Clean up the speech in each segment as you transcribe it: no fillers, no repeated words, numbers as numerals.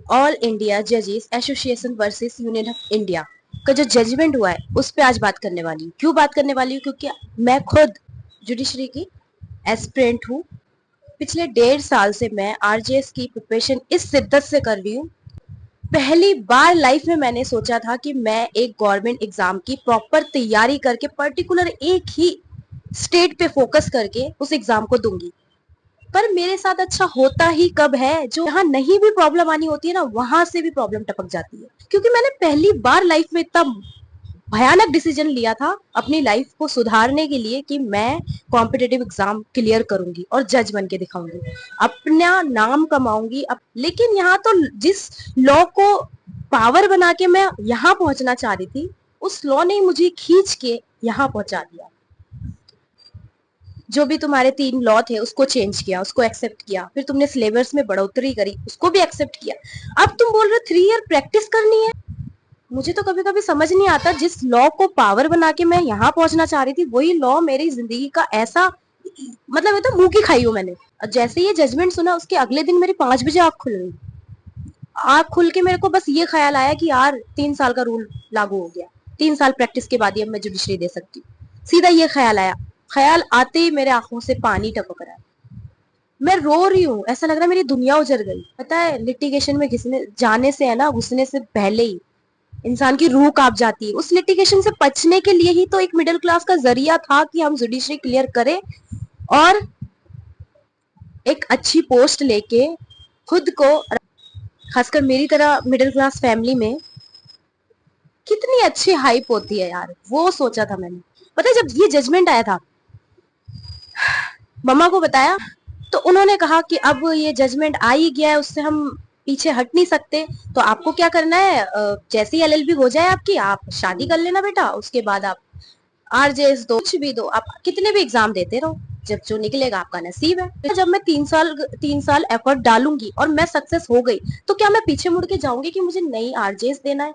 All India जजेस association versus union of India का जो जजमेंट हुआ है उस पे आज बात करने वाली हूँ। क्यों बात करने वाली हूँ? क्योंकि मैं खुद जुडिशरी की एस्पिरेंट हूँ। पिछले 1.5 साल से मैं आरजेएस की प्रिपरेशन इस शिद्दत से कर रही हूँ। पहली बार लाइफ में मैंने सोचा था कि मैं एक गवर्नमेंट एग्जाम की प्रॉपर तैयारी करके पर्टिकुलर एक ही स्टेट पे फोकस करके उस एग्जाम को दूंगी। पर मेरे साथ अच्छा होता ही कब है, जो यहाँ नहीं भी प्रॉब्लम आनी होती है ना, वहां से भी प्रॉब्लम टपक जाती है। क्योंकि मैंने पहली बार लाइफ में इतना भयानक डिसीजन लिया था अपनी लाइफ को सुधारने के लिए कि मैं कॉम्पिटेटिव एग्जाम क्लियर करूंगी और जज बन के दिखाऊंगी, अपना नाम कमाऊंगी। लेकिन यहाँ तो जिस लॉ को पावर बना के मैं यहाँ पहुंचना चाह रही थी, उस लॉ ने मुझे खींच के यहाँ पहुंचा दिया। जो भी तुम्हारे 3 लॉ थे उसको चेंज किया, उसको एक्सेप्ट किया, फिर तुमने सिलेबस में बढ़ोतरी करी, उसको भी एक्सेप्ट किया। अब तुम बोल रहे हो 3 ईयर प्रैक्टिस करनी है। मुझे तो कभी कभी समझ नहीं आता, जिस लॉ को पावर बना के मैं यहाँ पहुंचना चाह रही थी, वही लॉ मेरी जिंदगी का ऐसा, मतलब ये तो मुंह की खाई हूँ मैंने। जैसे ये जजमेंट सुना उसके अगले दिन मेरी 5 बजे आंख खुल गई। आंख खुल के मेरे को बस ये ख्याल आया कि यार 3 साल का रूल लागू हो गया, 3 साल प्रैक्टिस के बाद ही अब मैं जुडिशरी दे सकती हूँ। सीधा ये ख्याल आया। ख्याल आते ही मेरे आंखों से पानी टपक रहा है। मैं रो रही हूँ, ऐसा लग रहा है मेरी दुनिया उजड़ गई। पता है, लिटिगेशन में घिसने जाने से है ना, घुसने से पहले ही इंसान की रूह कांप जाती है। उस लिटिगेशन से बचने के लिए ही तो एक मिडिल क्लास का जरिया था कि हम जुडिशरी क्लियर करें और एक अच्छी पोस्ट लेके खुद को, खासकर मेरी तरह मिडिल क्लास फैमिली में कितनी अच्छी हाइप होती है यार, वो सोचा था मैंने। पता है, जब ये जजमेंट आया था, मम्मा को बताया तो उन्होंने कहा कि अब ये जजमेंट आ ही गया है, उससे हम पीछे हट नहीं सकते। तो आपको क्या करना है, जैसे ही एलएलबी हो जाए आपकी, आप शादी कर लेना बेटा, उसके बाद आप आरजेएस दो, कुछ भी दो, आप कितने भी एग्जाम देते रहो, जब जो निकलेगा आपका नसीब है। जब मैं 3 साल एफर्ट डालूंगी और मैं सक्सेस हो गई, तो क्या मैं पीछे मुड़ के जाऊंगी कि मुझे नई आरजेएस देना है?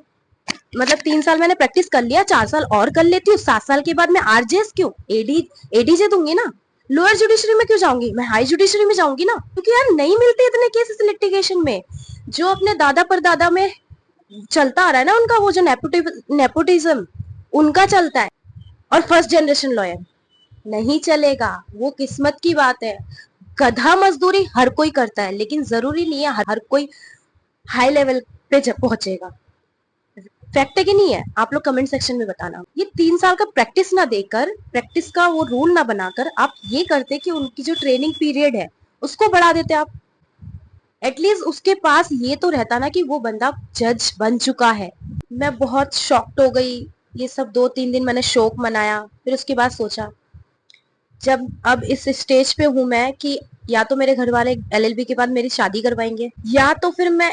मतलब 3 साल मैंने प्रैक्टिस कर लिया, 4 साल और कर लेती हूँ, 7 साल के बाद मैं आरजेएस क्यों, एडीजे दूंगी ना। लोअर जुडिशरी में क्यों जाऊंगी, मैं हाई जुडिशरी में जाऊंगी ना, क्योंकि यार नहीं मिलते इतने केसेस लिटिगेशन में। जो अपने दादा परदादा में चलता आ रहा है ना, उनका वो जो नेपोटिज्म उनका चलता है, और फर्स्ट जनरेशन लॉयर नहीं चलेगा। वो किस्मत की बात है। गधा मजदूरी हर कोई करता है, लेकिन जरूरी नहीं है हर कोई हाई लेवल पे पहुंचेगा। फैक्ट है कि नहीं है, आप लोग कमेंट सेक्शन में बताना। ये 3 साल का प्रैक्टिस ना देकर, प्रैक्टिस का वो रूल ना बनाकर, आप ये करते कि उनकी जो ट्रेनिंग पीरियड है उसको बढ़ा देते आप। एटलीस्ट उसके पास ये तो रहता ना कि वो बंदा जज बन चुका है। मैं बहुत शॉक्ड हो गई। ये सब 2-3 दिन मैंने शोक मनाया, फिर उसके बाद सोचा, जब अब इस स्टेज पे हूं मैं कि या तो मेरे घर वाले एलएलबी के बाद मेरी शादी करवाएंगे, या तो फिर मैं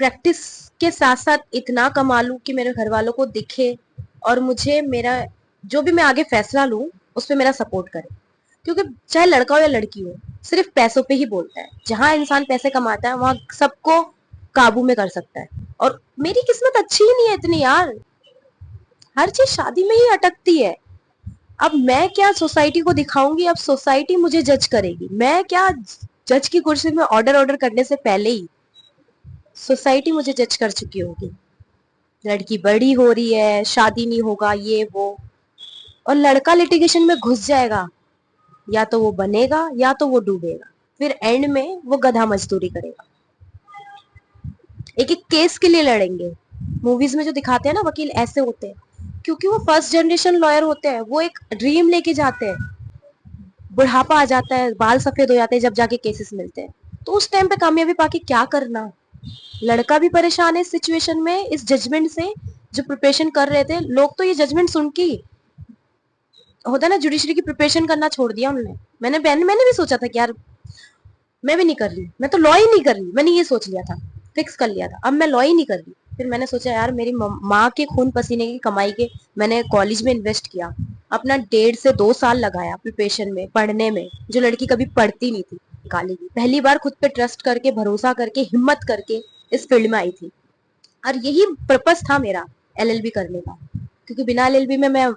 प्रैक्टिस के साथ साथ इतना कमा लूं कि मेरे घर वालों को दिखे और मुझे मेरा जो भी मैं आगे फैसला लूं उस पर मेरा सपोर्ट करे। क्योंकि चाहे लड़का हो या लड़की हो, सिर्फ पैसों पे ही बोलता है। जहां इंसान पैसे कमाता है वहां सबको काबू में कर सकता है। और मेरी किस्मत अच्छी ही नहीं है इतनी यार, हर चीज शादी में ही अटकती है। अब मैं क्या सोसाइटी को दिखाऊंगी, अब सोसाइटी मुझे जज करेगी। मैं क्या, जज की कुर्सी में ऑर्डर ऑर्डर करने से पहले ही सोसाइटी मुझे जज कर चुकी होगी। लड़की बड़ी हो रही है, शादी नहीं होगा, ये वो। और लड़का लिटिगेशन में घुस जाएगा, या तो वो बनेगा या तो वो डूबेगा, फिर एंड में वो गधा मजदूरी करेगा। एक एक केस के लिए लड़ेंगे। मूवीज में जो दिखाते हैं ना वकील, ऐसे होते हैं क्योंकि वो फर्स्ट जनरेशन लॉयर होते हैं। वो एक ड्रीम लेके जाते हैं, बुढ़ापा आ जाता है, बाल सफेद हो जाते हैं, जब जाके केसेस मिलते हैं। तो उस टाइम पे कामयाबी पाके क्या करना। लड़का भी परेशान है इस सिचुएशन में, इस जजमेंट से। जो प्रिपरेशन कर रहे थे लोग तो ये जजमेंट सुन के, होता है ना, जुडिशरी की प्रिपरेशन करना छोड़ दिया उन्होंने। मैंने भी सोचा था कि यार मैं भी नहीं कर रही, मैं तो लॉ ही नहीं कर रही। मैंने ये सोच लिया था, फिक्स कर लिया था, अब मैं लॉ ही नहीं कर रही। फिर मैंने सोचा यार, मेरी माँ के खून पसीने की कमाई के मैंने कॉलेज में इन्वेस्ट किया, अपना 1.5 से 2 साल लगाया प्रिपरेशन में, पढ़ने में, जो लड़की कभी पढ़ती नहीं थी निकालेगी। पहली बार खुद पे ट्रस्ट करके, भरोसा करके, हिम्मत करके इस फील्ड में आई थी। और यही पर्पस था मेरा एलएलबी करने का। क्योंकि बिना एलएलबी में मैं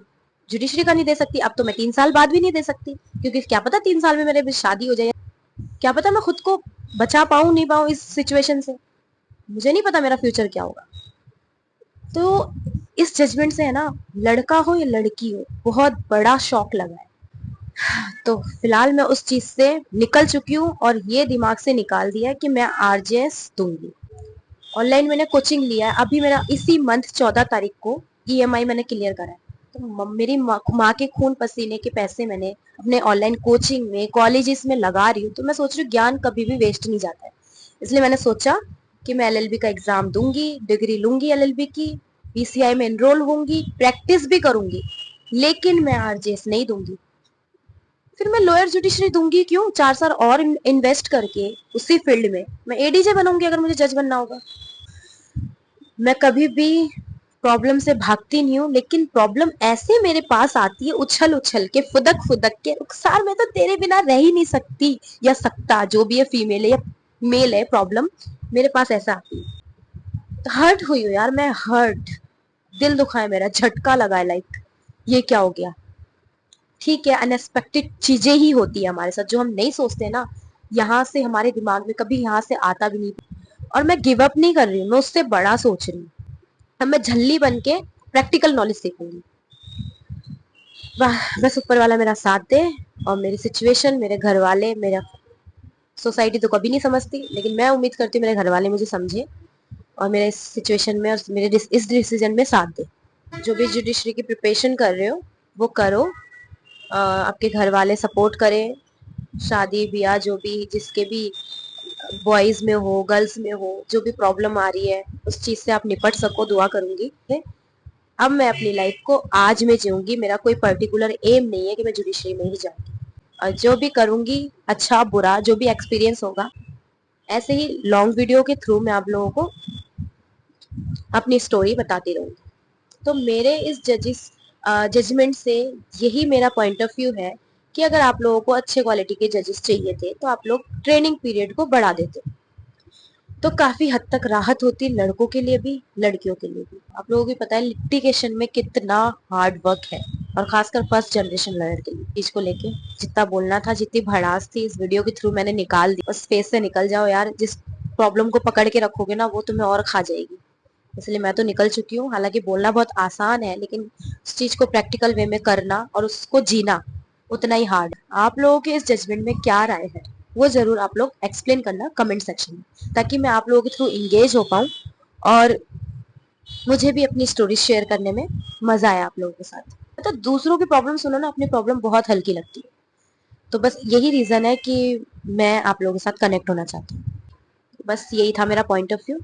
जुडिशरी का नहीं दे सकती। अब तो मैं 3 साल बाद भी नहीं दे सकती, क्योंकि क्या पता 3 साल में मेरे शादी हो जाए, क्या पता मैं खुद को बचा पाऊं नहीं पाऊं इस सिचुएशन से। मुझे नहीं पता मेरा फ्यूचर क्या होगा। तो इस जजमेंट से है ना, लड़का हो या लड़की हो, बहुत बड़ा शॉक लगा है। तो फिलहाल मैं उस चीज से निकल चुकी हूँ और ये दिमाग से निकाल दिया है कि मैं आरजेएस दूंगी। ऑनलाइन मैंने कोचिंग लिया है, अभी मेरा इसी मंथ 14 तारीख को ईएमआई मैंने क्लियर करा है। तो मेरी माँ के खून पसीने के पैसे मैंने अपने ऑनलाइन कोचिंग में, कॉलेजेस में लगा रही हूँ। तो मैं सोच रही हूँ ज्ञान कभी भी वेस्ट नहीं जाता है। इसलिए मैंने सोचा कि मैं एलएलबी का एग्जाम दूंगी, डिग्री लूंगी एलएलबी की, बीसीआई में एनरोल होंगी, प्रैक्टिस भी करूंगी, लेकिन मैं आरजेएस नहीं दूंगी। फिर मैं लोअर जुडिशरी दूंगी क्यों? 4 साल और इन्वेस्ट करके उसी फील्ड में मैं एडीजे बनूंगी अगर मुझे जज बनना होगा। मैं कभी भी प्रॉब्लम से भागती नहीं हूँ, लेकिन प्रॉब्लम ऐसे मेरे पास आती है उछल उछल के, फुदक फुदक के, रुखसार मैं तो तेरे बिना रह ही नहीं सकती या सकता, जो भी है, फीमेल है या मेल है, प्रॉब्लम मेरे पास ऐसा आती है। तो हर्ट हुई हूँ यार मैं, हर्ट, दिल दुखा है मेरा, झटका लगा है, लाइक ये क्या हो गया। ठीक है, अनएक्सपेक्टेड चीजें ही होती है हमारे साथ, जो हम नहीं सोचते ना, यहाँ से हमारे दिमाग में कभी यहाँ से आता भी नहीं। और मैं गिव अप नहीं कर रही हूँ, मैं उससे बड़ा सोच रही हूँ। अब मैं झल्ली बन के प्रैक्टिकल नॉलेज सीखूंगी। बस ऊपर वाला मेरा साथ दे, और मेरी सिचुएशन, मेरे घर वाले, मेरा सोसाइटी तो कभी नहीं समझती, लेकिन मैं उम्मीद करती हूँ मेरे घर वाले मुझे समझे और मेरे इस सिचुएशन में और मेरे इस डिसीजन में साथ दे। जो भी जुडिशरी की प्रिपरेशन कर रहे हो वो करो, आपके घर वाले सपोर्ट करें, शादी ब्याह जो भी, जिसके भी बॉयज में हो, गर्ल्स में हो, जो भी प्रॉब्लम आ रही है उस चीज से आप निपट सको, दुआ करूंगी। अब मैं अपनी लाइफ को आज में जीऊंगी, मेरा कोई पर्टिकुलर एम नहीं है कि मैं जुडिशरी में ही जाऊंगी। और जो भी करूंगी, अच्छा बुरा जो भी एक्सपीरियंस होगा, ऐसे ही लॉन्ग वीडियो के थ्रू मैं आप लोगों को अपनी स्टोरी बताती रहूंगी। तो मेरे इस जजमेंट से यही मेरा पॉइंट ऑफ व्यू है कि अगर आप लोगों को अच्छे क्वालिटी के जजेस चाहिए थे तो आप लोग ट्रेनिंग पीरियड को बढ़ा देते, तो काफी हद तक राहत होती, लड़कों के लिए भी लड़कियों के लिए भी। आप लोगों को पता है लिटिगेशन में कितना हार्ड वर्क है, और खासकर फर्स्ट जनरेशन लॉयर के लिए। चीज को लेके जितना बोलना था, जितनी भड़ास थी, इस वीडियो के थ्रू मैंने निकाल दी। बस फेस से निकल जाओ यार, जिस प्रॉब्लम को पकड़ के रखोगे ना वो तुम्हें और खा जाएगी। इसलिए मैं तो निकल चुकी हूँ। हालांकि बोलना बहुत आसान है, लेकिन उस चीज को प्रैक्टिकल वे में करना और उसको जीना उतना ही हार्ड। आप लोगों के इस जजमेंट में क्या राय है वो जरूर आप लोग एक्सप्लेन करना कमेंट सेक्शन में, ताकि मैं आप लोगों के थ्रू इंगेज हो पाऊँ और मुझे भी अपनी स्टोरी शेयर करने में मजा आया आप लोगों के साथ। तो दूसरों की प्रॉब्लम सुनो ना, अपनी प्रॉब्लम बहुत हल्की लगती है। तो बस यही रीजन है कि मैं आप लोगों के साथ कनेक्ट होना चाहती हूँ। बस यही था मेरा पॉइंट ऑफ व्यू।